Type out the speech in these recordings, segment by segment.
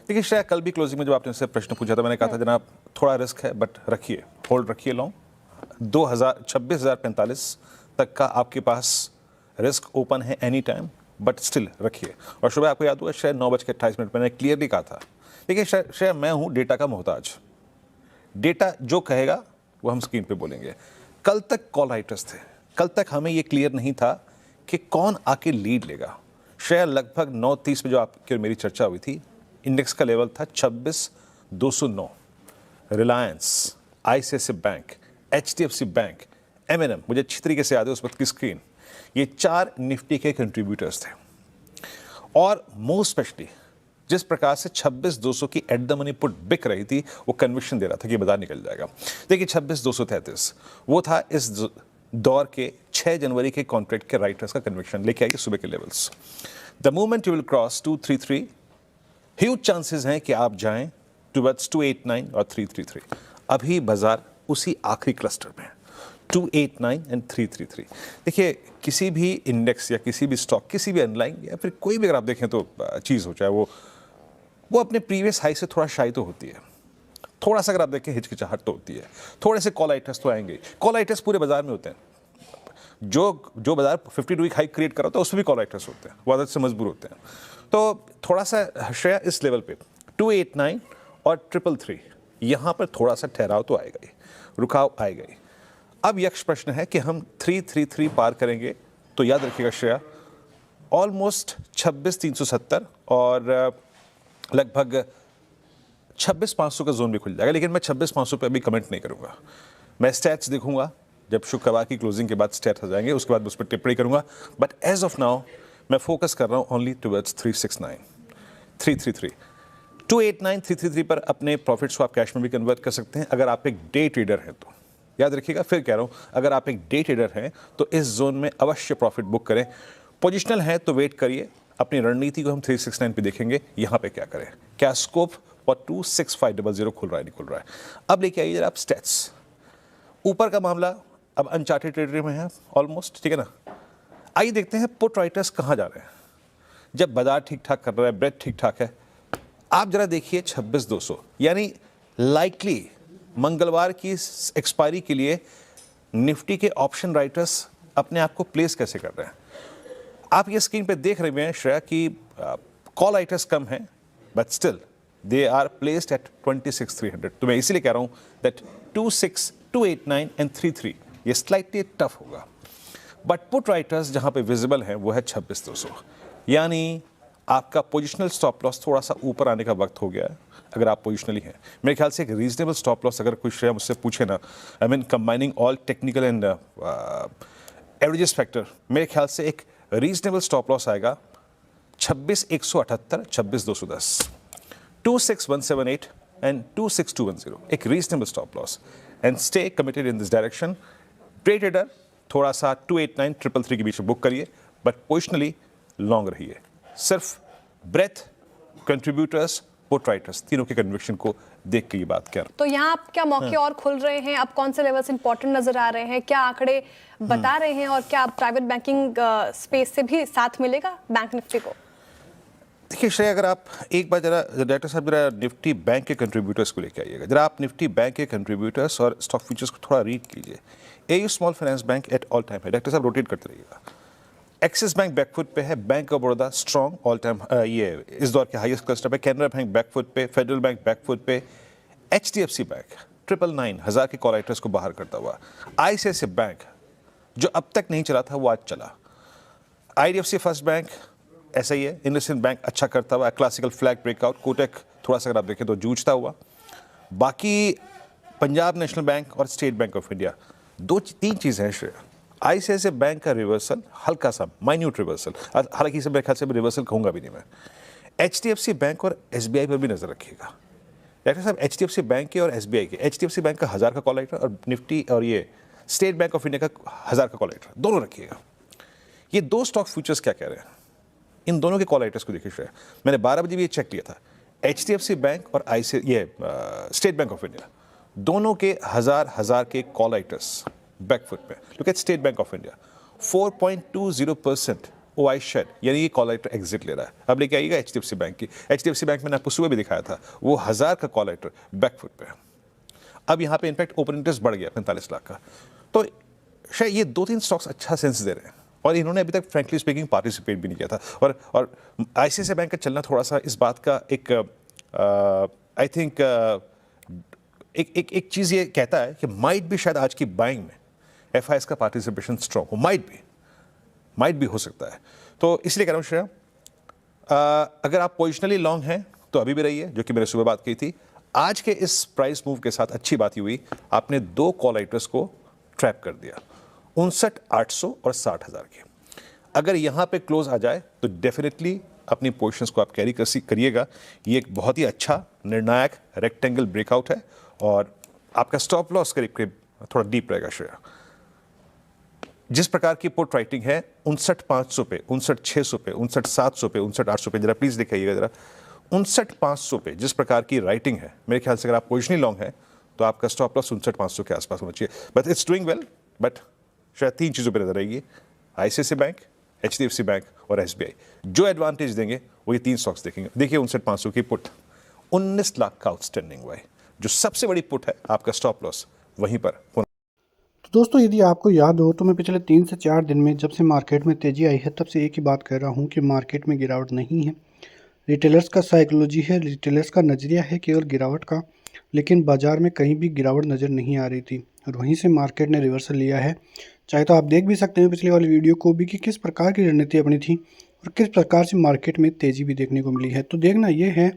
देखिए श्रेया, कल भी क्लोजिंग में जब आपने उससे प्रश्न पूछा था, मैंने कहा था जनाब थोड़ा रिस्क है बट रखिए, होल्ड रखिए लॉन्ग। 26,045 तक का आपके पास रिस्क ओपन है एनी टाइम, बट स्टिल रखिए। और सुबह आपको याद हुआ शायद 9:28 मैंने क्लियरली कहा था, देखिए श्रेया मैं हूँ डेटा का मोहताज, डेटा जो कहेगा वो हम स्क्रीन पे बोलेंगे। कल तक कॉल राइटर्स थे, कल तक हमें ये क्लियर नहीं था कि कौन आके लीड लेगा। शेयर लगभग 9:30 पे जो आपकी और मेरी चर्चा हुई थी, इंडेक्स का लेवल था 26,209। Reliance, ICICI bank, HDFC bank, M&M, मुझे अच्छी तरीके से याद है उस वक्त की स्क्रीन, ये 4 निफ्टी के कंट्रीब्यूटर्स थे। और मोस्ट स्पेशली जिस प्रकार से 26,200 की एट द मनी पुट बिक रही थी, वो कन्विक्शन दे रहा था कि बाजार निकल जाएगा। देखिए 26,233 वो था इस दौर के 6 जनवरी के कॉन्ट्रैक्ट के राइटर्स का कन्विक्शन। लेके आइए सुबह के levels. The moment you will cross 233, huge chances हैं कि आप जाएं टुवर्ड्स 289 और 333। अभी बाजार उसी आखिरी क्लस्टर में है, 289 एंड 333। देखिए किसी भी इंडेक्स या किसी भी स्टॉक, किसी भी अनलाइन या फिर कोई भी अगर आप देखें तो चीज़ हो, चाहे वो अपने प्रीवियस हाई से थोड़ा शाई तो होती है, थोड़ा सा अगर आप देखें हिचकिचाहट तो होती है, थोड़े से कॉलाइटस तो आएंगे। कॉलाइटस पूरे बाजार में होते हैं, जो बाजार 52 वीक हाई क्रिएट कर रहा होता है उसमें भी कॉलाइटस होते हैं, वो आदत से मजबूर होते हैं। तो थोड़ा सा श्रेया इस लेवल पे 289 और 333 यहाँ पर थोड़ा सा ठहराव तो आएगा ही, रुकाव आएगा ही। अब यक्ष प्रश्न है कि हम 333 पार करेंगे तो याद रखिएगा श्रेया, ऑलमोस्ट 26,370 और लगभग 26,500 का जोन भी खुल जाएगा। लेकिन मैं 26,500 पे अभी कमेंट नहीं करूंगा, मैं स्टैट्स देखूंगा जब शुक्रवार की क्लोजिंग के बाद स्टैट्स आ जाएंगे, उसके बाद उस पर टिप्पणी करूंगा। बट एज ऑफ नाउ मैं फोकस कर रहा हूं ओनली टुवर्ड्स 369, 333, 289, 333 पर अपने प्रॉफिट्स को आप कैश में भी कन्वर्ट कर सकते हैं अगर आप एक डे ट्रेडर हैं तो। याद रखिएगा, फिर कह रहा हूं, अगर आप एक डे ट्रेडर हैं तो इस जोन में अवश्य प्रॉफिट बुक करें। पोजिशनल है तो वेट करिए, अपनी रणनीति को हम 369 पे देखेंगे, यहाँ पे क्या करें, क्या स्कोप और 26500 खुल रहा है नहीं खुल रहा है। अब लेके आइए जरा आप स्टैट्स। ऊपर का मामला अब अनचार्टेड टेरिटरी में है ऑलमोस्ट, ठीक है ना। आइए देखते हैं पुट राइटर्स कहाँ जा रहे हैं। जब बाजार ठीक ठाक कर रहा है, ब्रेड ठीक ठाक है, आप जरा देखिए 26,200, यानी लाइकली मंगलवार की एक्सपायरी के लिए निफ्टी के ऑप्शन राइटर्स अपने आप को प्लेस कैसे कर रहे हैं। आप ये स्क्रीन पे देख रहे हैं श्रेया कि कॉल राइटर्स कम हैं, but still they are placed at 26,300। तो मैं इसीलिए कह रहा हूँ दैट 26, 289 एंड 33 ये स्लाइटली टफ होगा। बट पुट राइटर्स जहाँ पे विजिबल हैं वो है 26,200, यानी आपका पोजिशनल स्टॉप लॉस थोड़ा सा ऊपर आने का वक्त हो गया है अगर आप पोजिशनली हैं। मेरे ख्याल से एक रीजनेबल स्टॉप लॉस अगर कोई श्रेया मुझसे पूछे ना, I mean combining all technical and averages factor, मेरे ख्याल से एक रीजनेबल स्टॉप लॉस आएगा 26,178, 26,210, 26,178 एंड 26,210, एक reasonable stop loss. And stay committed in this direction. Day trader थोड़ा सा 289, 333 के बीच में बुक करिए, बट पोजिशनली लॉन्ग रहिए। सिर्फ ब्रेथ, कंट्रीब्यूटर्स, पुट राइटर्स, तीनों के कन्विक्शन को देख के ये बात कर। तो यहाँ आप क्या मौके और खुल रहे हैं, अब कौन से लेवल्स इंपॉर्टेंट नजर आ रहे हैं, क्या आंकड़े बता रहे हैं, और क्या प्राइवेट बैंकिंग स्पेस से भी साथ मिलेगा बैंक निफ्टी को? देखिए श्रेया, अगर आप एक बार जरा डायरेक्टर साहब जरा निफ्टी बैंक के कंट्रीब्यूटर्स को लेकर आइएगा, जरा आप निफ्टी बैंक के कंट्रीब्यूटर्स और स्टॉक फ्यूचर्स को थोड़ा रीड कीजिए। AU small finance bank at all time है, डायरेक्टर साहब रोटेट करते रहिएगा। एक्सिस बैंक बैकफुट पे है, bank of Baroda strong all time ये इस दौर के हाईएस्ट क्लस्टर पे, कैनरा बैंक बैकफुट पे, फेडरल बैंक बैकफुट पे, एचडीएफसी बैंक 999 1000 के कॉल राइटर्स को बाहर करता हुआ, आईसीआईसीआई बैंक जो अब तक नहीं चला था वो आज चला, आईडीएफसी फर्स्ट बैंक ऐसा ही है, इंडसइंड बैंक अच्छा करता हुआ, क्लासिकल फ्लैग ब्रेकआउट, कोटक थोड़ा सा अगर आप देखें तो जूझता हुआ, बाकी पंजाब नेशनल बैंक और स्टेट बैंक ऑफ इंडिया 2-3 चीज़ें हैं श्रेया। आईसीआईसीआई बैंक का रिवर्सल, हल्का सा माइन्यूट रिवर्सल, हालांकि इसे मेरे ख्याल से रिवर्सल कहूँगा भी नहीं मैं। एचडीएफसी बैंक और एसबीआई पर भी नजर रखिएगा डॉक्टर साहब। एचडीएफसी बैंक के और एसबीआई के, एचडीएफसी बैंक का 1000 का कॉल राइटर और निफ्टी और ये स्टेट बैंक ऑफ इंडिया का 1000 का कॉल राइटर, दोनों रखिएगा। ये 2 स्टॉक फ्यूचर्स क्या कह रहे हैं, इन दोनों के कॉल राइटर्स को देखिए श्रेया। मैंने 12 बजे भी ये चेक किया था, एचडीएफसी बैंक और स्टेट बैंक ऑफ इंडिया दोनों के 1000 के कॉल राइटर्स बैकफुट पे। Look at state bank of India 4.20% OI shed यानी ये कॉलेक्टर एग्जिट ले रहा है। अब लेके आइएगा HDFC बैंक की। HDFC बैंक मैंने आपको सुबह भी दिखाया था, वो 1000 का कॉलेक्टर बैकफुट पे है। अब यहाँ पे इनफैक्ट ओपन इंटरेस्ट बढ़ गया 45 लाख का। तो शायद ये 2-3 स्टॉक्स अच्छा सेंस दे रहे हैं और इन्होंने अभी तक फ्रैंकली स्पीकिंग पार्टिसिपेट भी नहीं किया था। और ICICI बैंक का चलना थोड़ा सा इस बात का एक आई थिंक एक चीज़ ये कहता है कि माइट भी शायद आज की बाइंग में FIs का पार्टिसिपेशन स्ट्रॉन्ग हो, माइट भी हो सकता है। तो इसलिए कह रहा हूँ श्रेया, अगर आप पोजिशनली लॉन्ग हैं तो अभी भी रहिए, जो कि मैंने सुबह बात की थी। आज के इस प्राइस मूव के साथ अच्छी बात ये हुई, आपने 2 कॉल राइटर्स को ट्रैप कर दिया, 59,800 और 60,000 के। अगर यहाँ पे क्लोज आ जाए तो डेफिनेटली अपनी पोजीशंस को आप कैरी करिएगा। ये एक बहुत ही अच्छा निर्णायक रेक्टेंगल ब्रेकआउट है और आपका स्टॉप लॉस करीब करीब थोड़ा डीप रहेगा श्रेया। जिस प्रकार की पुट राइटिंग है 59,500 पे, 59,600 पे, 59,700 पे, 59,800 पे, जरा प्लीज दिखाइएगा जरा, 59,500 पे जिस प्रकार की राइटिंग है, मेरे ख्याल से अगर आप पोजिशनली लॉन्ग है तो आपका स्टॉप लॉस 59,500 के आसपास होना चाहिए। But it's doing well, but शायद 3 चीज़ों पर नजर रहेगी, ICICI बैंक, HDFC बैंक और SBI। जो एडवांटेज देंगे वो ये 3 स्टॉक्स देखेंगे। देखिए 59,500 की पुट 19 लाख का आउटस्टैंडिंग हुआ है, जो सबसे बड़ी पुट है, आपका स्टॉप लॉस वहीं पर होना। तो दोस्तों, यदि आपको याद हो तो मैं पिछले 3 से 4 दिन में जब से मार्केट में तेज़ी आई है तब से एक ही बात कह रहा हूँ कि मार्केट में गिरावट नहीं है। रिटेलर्स का साइकोलॉजी है, रिटेलर्स का नज़रिया है केवल गिरावट का, लेकिन बाज़ार में कहीं भी गिरावट नज़र नहीं आ रही थी और वहीं से मार्केट ने रिवर्सल लिया है। चाहे तो आप देख भी सकते हैं पिछले वाली वीडियो को भी कि किस प्रकार की रणनीति अपनी थी और किस प्रकार से मार्केट में तेज़ी भी देखने को मिली है। तो देखना ये है,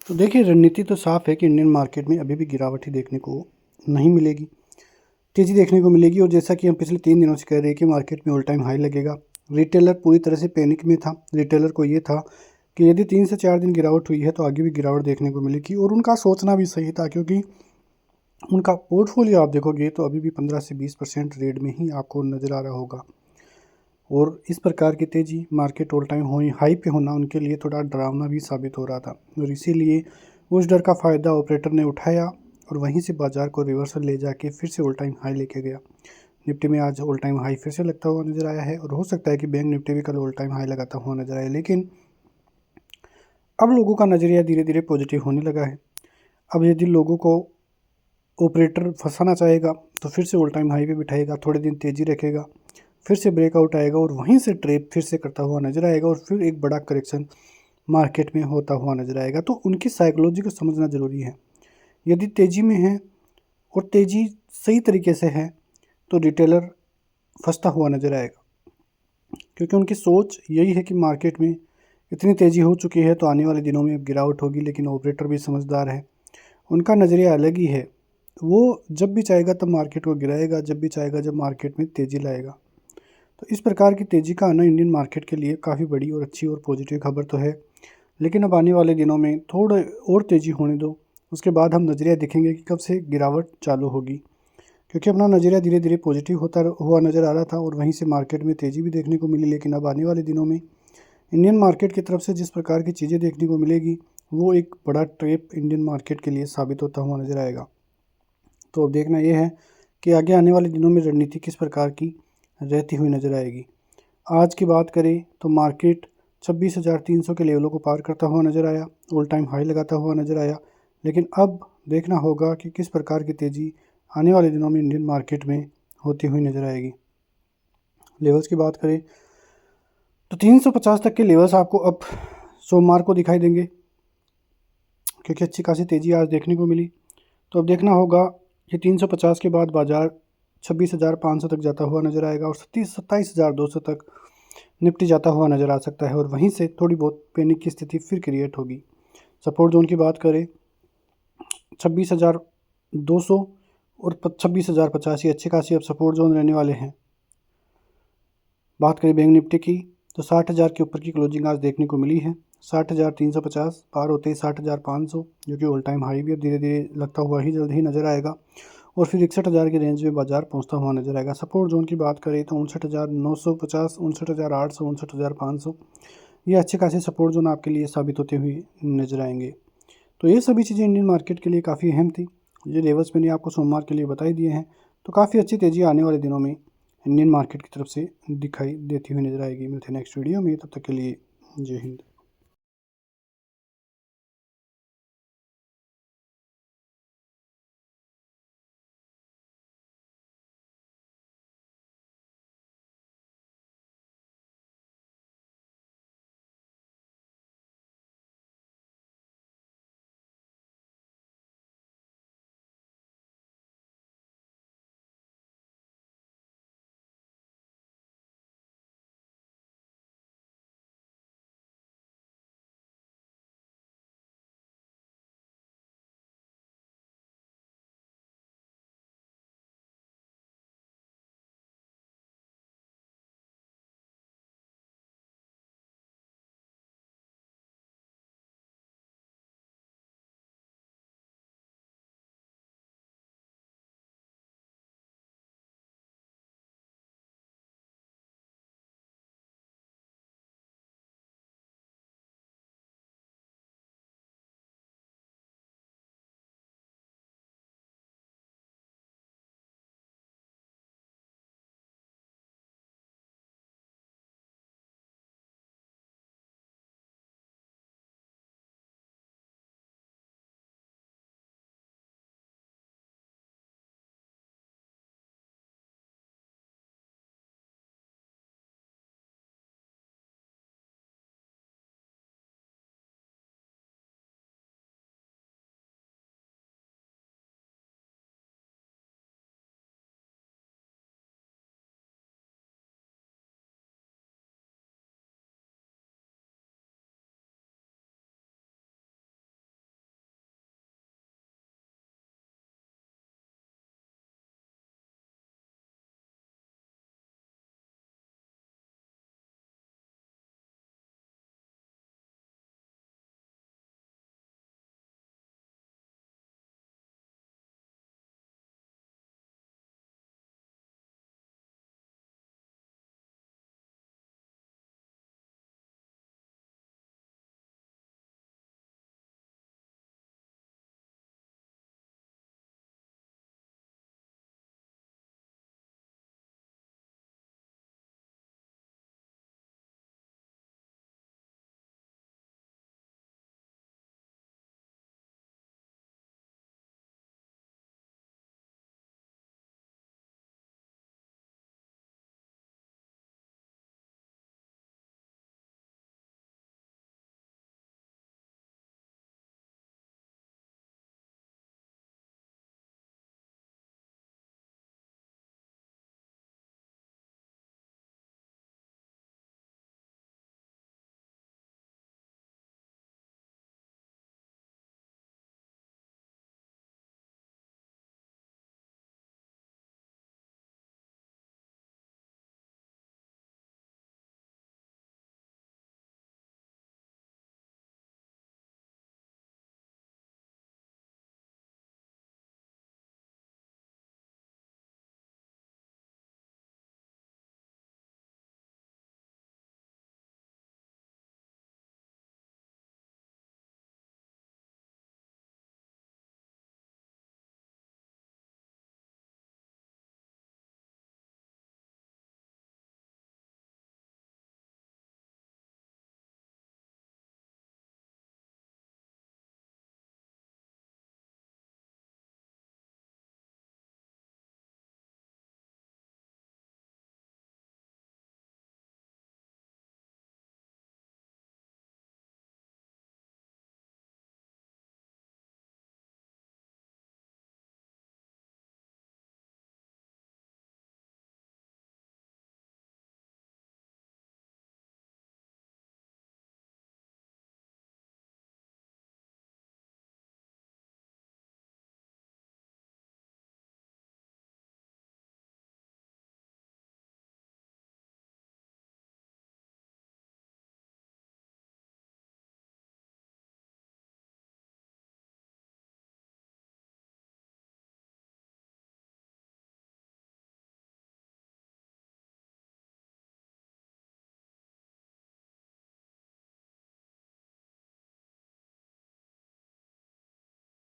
तो देखिए रणनीति तो साफ है कि इंडियन मार्केट में अभी भी गिरावट ही देखने को नहीं मिलेगी, तेज़ी देखने को मिलेगी। और जैसा कि हम पिछले 3 दिनों से कह रहे हैं कि मार्केट में ऑल टाइम हाई लगेगा। रिटेलर पूरी तरह से पैनिक में था। रिटेलर को ये था कि यदि 3 से 4 दिन गिरावट हुई है तो आगे भी गिरावट देखने को मिलेगी और उनका सोचना भी सही था, क्योंकि उनका पोर्टफोलियो आप देखोगे तो अभी भी 15 से 20% रेट में ही आपको नज़र आ रहा होगा। और इस प्रकार की तेज़ी मार्केट ऑल टाइम हाई पे होना उनके लिए थोड़ा डरावना भी साबित हो रहा था और इसीलिए उस डर का फ़ायदा ऑपरेटर ने उठाया और वहीं से बाज़ार को रिवर्सल ले जाके फिर से ऑल टाइम हाई लेके गया। निफ्टी में आज ऑल टाइम हाई फिर से लगता हुआ नज़र आया है और हो सकता है कि बैंक निफ्टी भी कल ऑल टाइम हाई लगाता हुआ नज़र आए। लेकिन अब लोगों का नज़रिया धीरे धीरे पॉजिटिव होने लगा है। अब यदि लोगों को ऑपरेटर फंसाना चाहेगा तो फिर से ऑल टाइम हाई पे बिठाएगा, थोड़े दिन तेज़ी रखेगा, फिर से ब्रेकआउट आएगा और वहीं से ट्रेप फिर से करता हुआ नज़र आएगा और फिर एक बड़ा करेक्शन मार्केट में होता हुआ नज़र आएगा। तो उनकी साइकोलॉजी को समझना ज़रूरी है। यदि तेज़ी में है और तेज़ी सही तरीके से है तो रिटेलर फंसता हुआ नज़र आएगा, क्योंकि उनकी सोच यही है कि मार्केट में इतनी तेज़ी हो चुकी है तो आने वाले दिनों में अब गिरावट होगी। लेकिन ऑपरेटर भी समझदार है, उनका नज़रिया अलग ही है। वो जब भी चाहेगा तब मार्केट को गिराएगा, जब भी चाहेगा जब मार्केट में तेज़ी लाएगा। तो इस प्रकार की तेज़ी का आना इंडियन मार्केट के लिए काफ़ी बड़ी और अच्छी और पॉजिटिव खबर तो है। लेकिन अब आने वाले दिनों में थोड़ा और तेज़ी होने दो, उसके बाद हम नज़रिया देखेंगे कि कब से गिरावट चालू होगी, क्योंकि अपना नज़रिया धीरे धीरे पॉजिटिव होता हुआ नज़र आ रहा था और वहीं से मार्केट में तेज़ी भी देखने को मिली। लेकिन अब आने वाले दिनों में इंडियन मार्केट की तरफ से जिस प्रकार की चीज़ें देखने को मिलेगी वो एक बड़ा ट्रैप इंडियन मार्केट के लिए साबित होता हुआ नज़र आएगा। तो अब देखना यह है कि आगे आने वाले दिनों में रणनीति किस प्रकार की रहती हुई नज़र आएगी। आज की बात करें तो मार्केट 26,300 के लेवलों को पार करता हुआ नज़र आया, ऑल टाइम हाई लगाता हुआ नज़र आया। लेकिन अब देखना होगा कि किस प्रकार की तेज़ी आने वाले दिनों में इंडियन मार्केट में होती हुई नज़र आएगी। लेवल्स की बात करें तो 350 तक के लेवल्स आपको अब सोमवार को दिखाई देंगे, क्योंकि अच्छी खासी तेज़ी आज देखने को मिली। तो अब देखना होगा कि 350 के बाद बाज़ार 26,500 तक जाता हुआ नज़र आएगा और 27,200 तक निफ्टी जाता हुआ नज़र आ सकता है और वहीं से थोड़ी बहुत पैनिक की स्थिति फिर क्रिएट होगी। सपोर्ट जोन की बात करें 26,200 और 26,050 अच्छी खासी अब सपोर्ट जोन रहने वाले हैं। बात करें बैंक निफ्टी की तो 60,000 के ऊपर की क्लोजिंग आज देखने को मिली है। 60,350 पार होते ही 60,500, जो कि ऑल टाइम हाई भी अब धीरे धीरे लगता हुआ ही जल्द ही नज़र आएगा और फिर 61,000 की रेंज में बाजार पहुंचता हुआ नज़र आएगा। सपोर्ट जोन की बात करें तो 59,950, 59,800, 59,500 ये अच्छे खासे सपोर्ट जोन आपके लिए साबित होते हुए नज़र आएंगे। तो ये सभी चीज़ें इंडियन मार्केट के लिए काफ़ी अहम थी। ये लेवल्स मैंने आपको सोमवार के लिए बताई दिए हैं। तो काफ़ी अच्छी तेज़ी आने वाले दिनों में इंडियन मार्केट की तरफ से दिखाई देती हुई नजर आएगी। मिलते हैं नेक्स्ट वीडियो में, तब तक के लिए जय हिंद।